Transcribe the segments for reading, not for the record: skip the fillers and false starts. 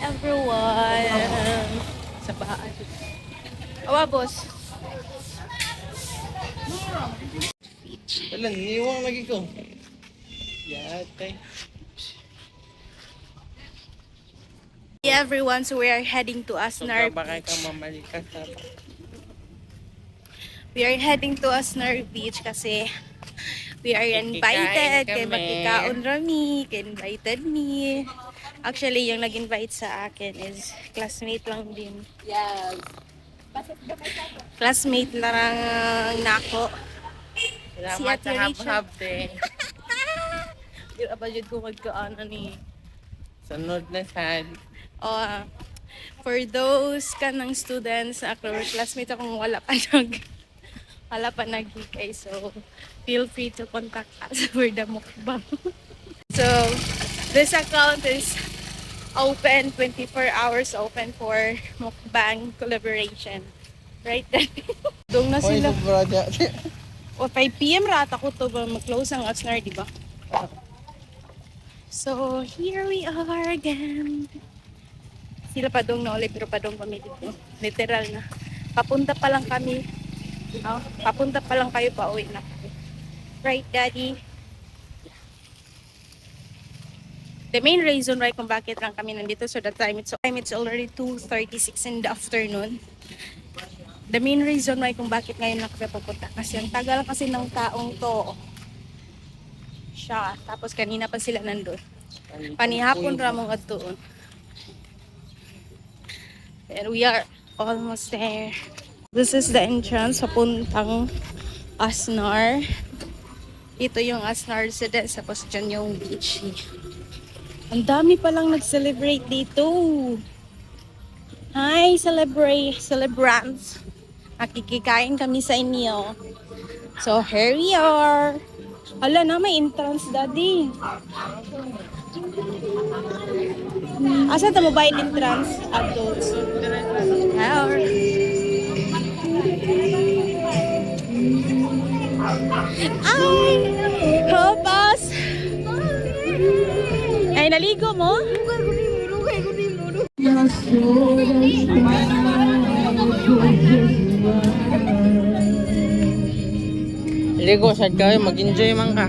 everyone! Sa bahay. Awa, boss. Wala, niwang lagi ko. Yatay. Hey everyone, so we are heading to Asnar Baka Beach. ka mamalikas na. We are heading to Asnar Beach kasi we are invited. Kay Kikain kami. magkikaon rami. Kay invited me. Actually, yung nag-invite sa akin is classmate lang din. Yes. Classmate lang nako. Salamat Ate sa Rachel. hab-hab eh. Di ba dyan ko magkaanan ni... Sunod na sad. For those kanang students, ako classmate akong wala pa nagigay. So, feel free to contact us for the mukbang. So, this account is open, 24 hours open for mukbang collaboration. Right then. Doon na Hoy, sila. sobra dyan. O 5 PM rata ko to ba mag-close ang Asnar, di ba? So, here we are again. Sila padong na ulit, pero padong kami dito. Literal na. Papunta pa lang kami. Oh, papunta pa lang kayo, pauwi na kayo. Right, Daddy? The main reason why kung bakit lang kami nandito, so that time it's already 2:36 in the afternoon. The main reason why kung bakit ngayon lang kami pupunta, kasi ang tagal kasi ng taong to siya. Tapos kanina pa sila nandun. Panihapon ramong adtuon. And we are almost there. This is the entrance sa puntang Asnar. Ito yung Asnar residence. Tapos dyan yung beach. Ang dami palang nag-celebrate dito. Hi, celebrants. Nakikikain kami sa inyo. So, here we are. Hala na, may entrance, Daddy. Asa ito mobile entrance? Adults. Ay! Hopas! Ay, naligo mo? Ligo, sad ka. Mag-enjoy man ka.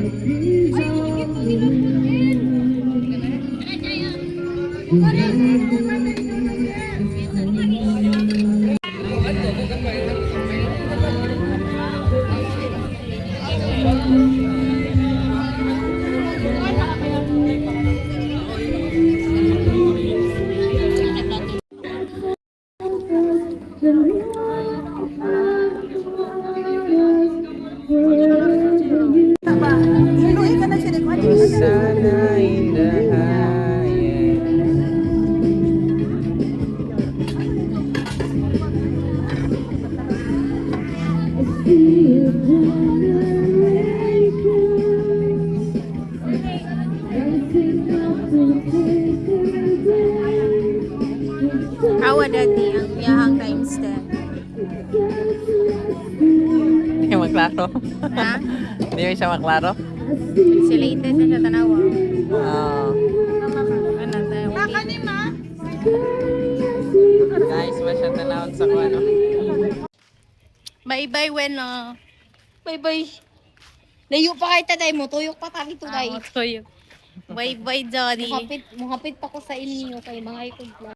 Sana in the highest. Awa, Daddy, ang yahang times 10. Hindi maklaro. Ha? Hindi mo siya maklaro? Isolated na siya tanawa. Oo. Ano tayo? Guys, masya tanawag sa kung ano. Bye-bye, Wena. Bye-bye. Layo pa kay taday mo. Tuyok pa tayo ito, day. Bye-bye, Daddy. Muhapit pa ko sa inyo kay mga ikog.